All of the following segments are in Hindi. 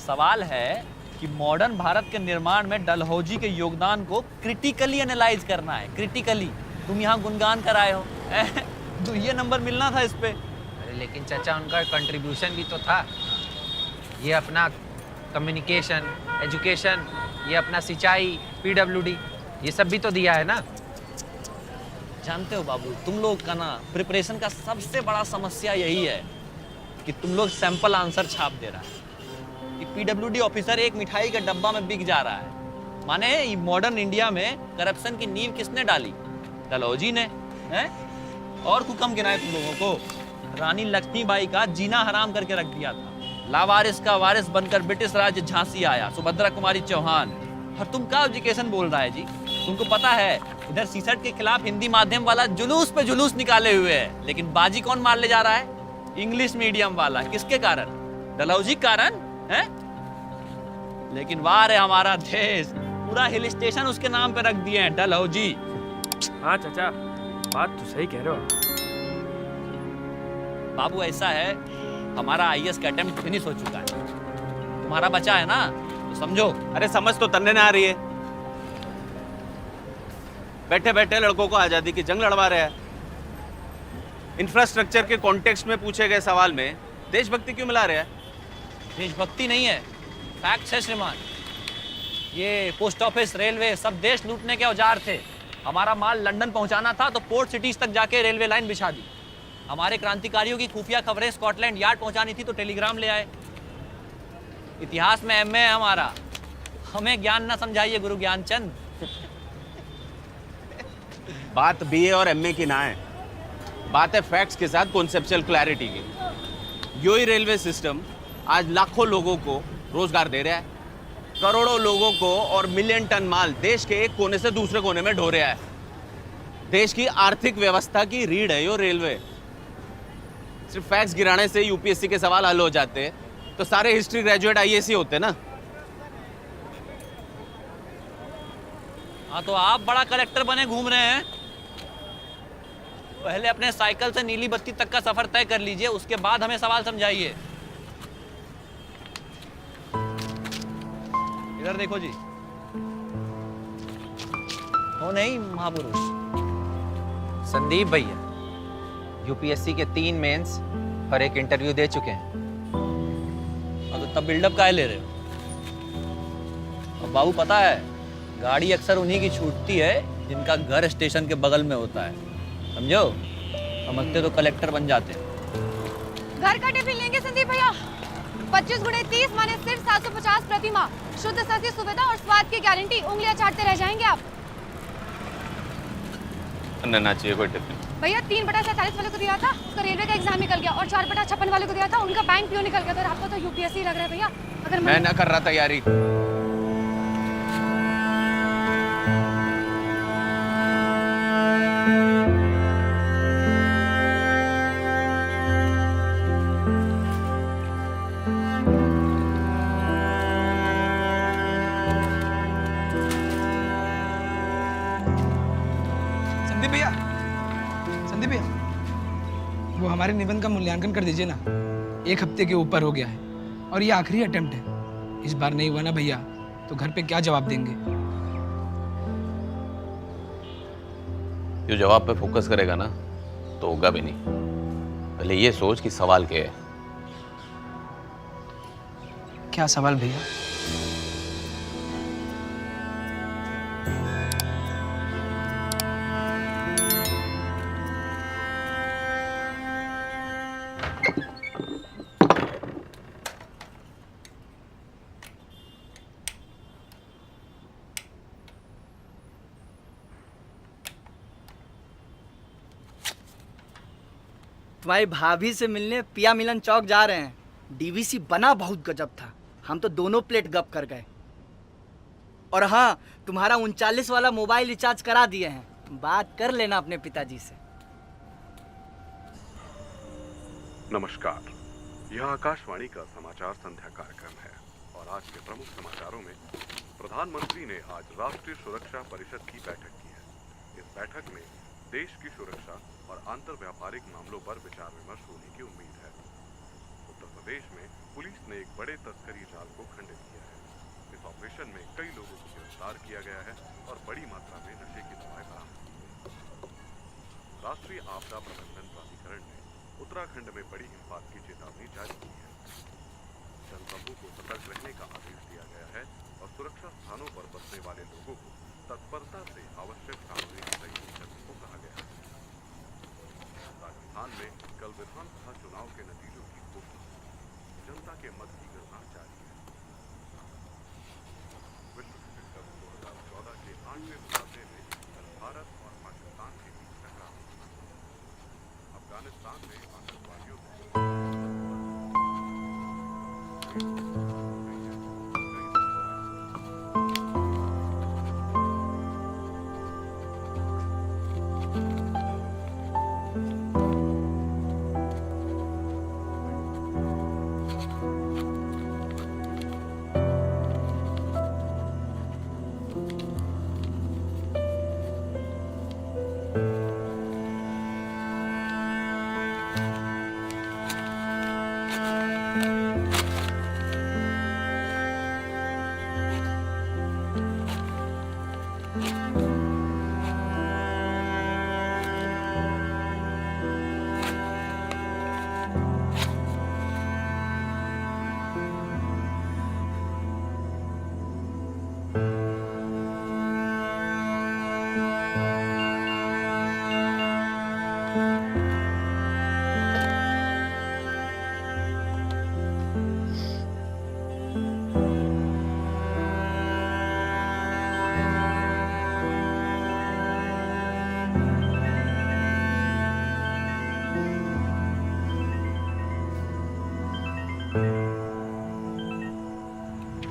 सवाल है कि मॉडर्न भारत के निर्माण में डलहौजी के योगदान को क्रिटिकली एनालाइज करना है। क्रिटिकली तुम यहाँ गुणगान कर आए हो तो ये नंबर मिलना था इस पे। अरे लेकिन चाचा उनका कंट्रीब्यूशन भी तो था। ये अपना कम्युनिकेशन, एजुकेशन, ये अपना सिंचाई, पीडब्ल्यूडी, ये सब भी तो दिया है ना। जानते हो बाबू, तुम लोग का ना प्रिपरेशन का सबसे बड़ा समस्या यही है कि तुम लोग सैंपल आंसर छाप दे रहा है कि पीडब्ल्यूडी ऑफिसर एक मिठाई का डब्बा में बिक जा रहा है। माने मॉडर्न इंडिया में करप्शन की नींव किसने डाली? डलहौजी ने। हैं? और हुक्म गिनाए तुम लोगों को। रानी लक्ष्मीबाई का जीना हराम करके रख दिया था। लावारिस का वारिस बनकर ब्रिटिश राज्य झांसी आया, सुभद्रा कुमारी चौहान। और तुम का एजुकेशन बोल रहा है जी? तुमको पता है इधर सीसट के खिलाफ हिंदी माध्यम वाला जुलूस पे जुलूस निकाले हुए है, लेकिन बाजी कौन मार ले जा रहा है? इंग्लिश मीडियम वाला। किसके कारण? डलहौजी के कारण है। लेकिन वाह रे हमारा देश, पूरा हिल स्टेशन उसके नाम पे रख दिए हैं, डलहौजी। हाँ चाचा, बात तो सही कह रहे हो। बाबू ऐसा है, हमारा आईएएस का अटेम्प्ट फिनिश हो चुका है, तुम्हारा बचा है ना, तो समझो। अरे समझ तो तन्ने ना आ रही है। बैठे बैठे लड़कों को आजादी की जंग लड़वा रहे हैं। इंफ्रास्ट्रक्चर के कॉन्टेक्स्ट में पूछे गए सवाल में देशभक्ति क्यों मिला रहे हैं? देशभक्ति नहीं है, फैक्ट है श्रीमान। ये पोस्ट ऑफिस, रेलवे सब देश लूटने के औजार थे। हमारा माल लंदन पहुंचाना था तो पोर्ट सिटीज तक जाके रेलवे लाइन बिछा दी। हमारे क्रांतिकारियों की खुफिया खबरें स्कॉटलैंड यार्ड पहुंचानी थी तो टेलीग्राम ले आए। इतिहास में एमए है हमारा। हमें ज्ञान ना समझाइए गुरु ज्ञानचंद। बात बीए और एमए की ना है, बात है फैक्ट्स के साथ कॉन्सेप्चुअल क्लैरिटी की। यो ही रेलवे सिस्टम आज लाखों लोगों को रोजगार दे रहा है, करोड़ों लोगों को और मिलियन टन माल देश के एक कोने से दूसरे कोने में ढो रहा है। देश की आर्थिक व्यवस्था की रीढ़ है यो रेलवे। सिर्फ फैक्ट्स गिराने से यूपीएससी के सवाल हल हो जाते तो सारे हिस्ट्री ग्रेजुएट आईएएस ही होते ना। हाँ तो आप बड़ा कलेक्टर बने घूम रहे हैं। पहले अपने साइकिल से नीली बत्ती तक का सफर तय कर लीजिए, उसके बाद हमें सवाल समझाइए। इधर देखो जी। हो नहीं महापुरुष? संदीप भैया यूपीएससी के 3 मेंस और एक इंटरव्यू दे चुके हैं। तो तब बिल्डअप काहे ले रहे हो? अब बाबू पता है, गाड़ी अक्सर उन्हीं की छूटती है जिनका घर स्टेशन के बगल में होता है, समझो। समझते तो कलेक्टर बन जाते। घर का टिफिन लेंगे संदीप भैया? 25 गुणे 30 माने सिर्फ 750 प्रति माह। शुद्ध सस्ती सुविधा और स्वाद की गारंटी। उंगलियां चाटते रह जाएंगे आप। ना चाहिए कोई टिफिन भैया। 3/47 वाले को दिया था, उसका रेलवे का एग्जाम निकल गया। और 4/56 वाले को दिया था, उनका बैंक पीओ निकल गया। तो आपको तो यूपीएससी लग रहा है भैया। अगर मैं ना कर रहा तैयारी। संदीप भैया, वो हमारे निबंध का मूल्यांकन कर दीजिए ना। 1 हफ्ते के ऊपर हो गया है और ये आखिरी अटेम्प्ट है। इस बार नहीं हुआ ना भैया तो घर पे क्या जवाब देंगे? जो जवाब पे फोकस करेगा ना तो होगा भी नहीं। पहले ये सोच कि सवाल क्या है। क्या सवाल भैया? तुम्हारी भाभी से मिलने पिया मिलन चौक जा रहे हैं। डीवीसी बना बहुत गजब था, हम तो दोनों प्लेट गप कर गए। और हाँ, तुम्हारा 39 वाला मोबाइल रिचार्ज करा दिए हैं, बात कर लेना अपने पिताजी से। नमस्कार, यह आकाशवाणी का समाचार संध्या कार्यक्रम है और आज के प्रमुख समाचारों में प्रधानमंत्री ने आज राष्ट्रीय सुरक्षा परिषद की बैठक की है। इस बैठक में देश की सुरक्षा और अंतर व्यापारिक मामलों पर विचार विमर्श होने की उम्मीद है। उत्तर प्रदेश प्रदेश में पुलिस ने एक बड़े तस्करी जाल को खंडित किया है। इस ऑपरेशन में कई लोगों को गिरफ्तार किया गया है और बड़ी मात्रा में नशे की दवाएं बरामद की गई। राष्ट्रीय आपदा प्रबंधन प्राधिकरण ने उत्तराखंड में बड़ी हिमपात की चेतावनी जारी की है। जनसमूह को सतर्क रहने का आदेश दिया गया है और सुरक्षा स्थानों पर बसने वाले लोगों को तत्परता से आवश्यक सामग्री खरीदने करने को कहा गया है। राजस्थान में कल विधानसभा चुनाव के नतीजों की घोषणा, जनता के मत की गणना जारी है। विश्व क्रिकेट कप 2014 के 8वें मुकाबले में कल भारत और पाकिस्तान के बीच टकराव हुआ। अफगानिस्तान में आतंकवादियों ने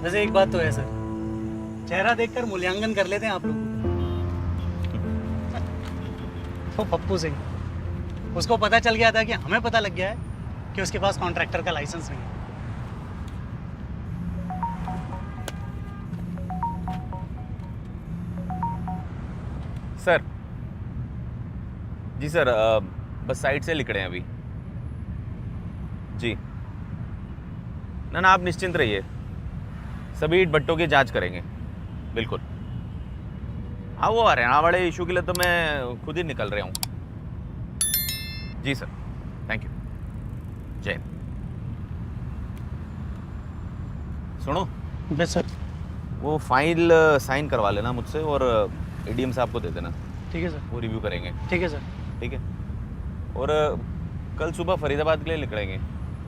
वैसे एक बात तो है सर, चेहरा देखकर मूल्यांकन कर लेते हैं आप लोग। वो पप्पू सिंह, उसको पता चल गया था कि हमें पता लग गया है कि उसके पास कॉन्ट्रैक्टर का लाइसेंस नहीं है। सर जी सर, बस साइड से लिख रहे हैं अभी जी। ना आप निश्चिंत रहिए, सभी ईंट भट्टों की जांच करेंगे बिल्कुल। हाँ, वो हरियाणा वाले इशू के लिए तो मैं खुद ही निकल रहा हूँ। जी सर, थैंक यू, जय हिंद। सुनो बस सर। वो फाइल साइन करवा लेना मुझसे और एडीएम साहब को दे देना। ठीक है सर। वो रिव्यू करेंगे। ठीक है सर। ठीक है। और कल सुबह फरीदाबाद के लिए निकलेंगे।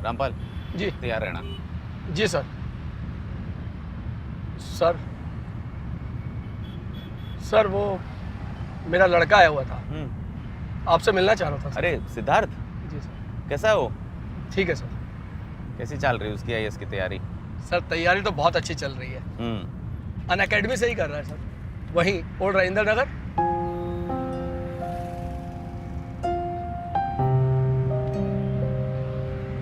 रामपाल जी तैयार रहना। जी सर। सर वो मेरा लड़का आया हुआ था, आपसे मिलना चाह रहा था। अरे सिद्धार्थ। जी सर। कैसा है वो? ठीक है सर। कैसी चल रही है उसकी आईएएस की तैयारी? सर तैयारी तो बहुत अच्छी चल रही है। अन अकेडमी से ही कर रहा है सर, वहीं ओल्ड राजेंद्र नगर।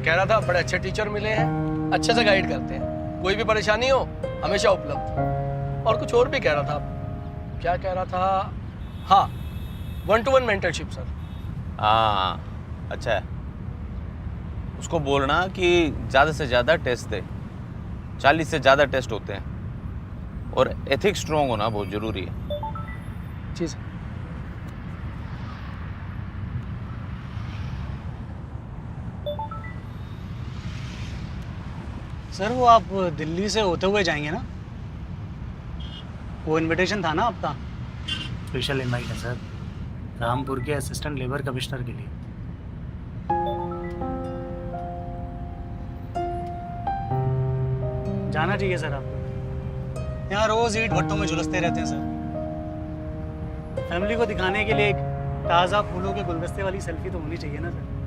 कह रहा था बड़े अच्छे टीचर मिले हैं, अच्छे से गाइड करते हैं, कोई भी परेशानी हो हमेशा उपलब्ध। और कुछ और भी कह रहा था, क्या कह रहा था, हाँ 1-to-1 मेंटरशिप सर। हाँ अच्छा है। उसको बोलना कि ज़्यादा से ज़्यादा टेस्ट दे, 40 से ज़्यादा टेस्ट होते हैं, और एथिक्स स्ट्रॉन्ग होना बहुत ज़रूरी है। जी सर। सर वो आप दिल्ली से होते हुए जाएंगे ना? वो इनविटेशन था ना आपका? स्पेशल इनवाइट है सर, रामपुर के असिस्टेंट लेबर कमिश्नर के लिए। जाना चाहिए सर आपको। यहाँ रोज ईंट भट्टों में झुलसते रहते हैं सर। फैमिली को दिखाने के लिए एक ताज़ा फूलों के गुलदस्ते वाली सेल्फी तो होनी चाहिए ना सर।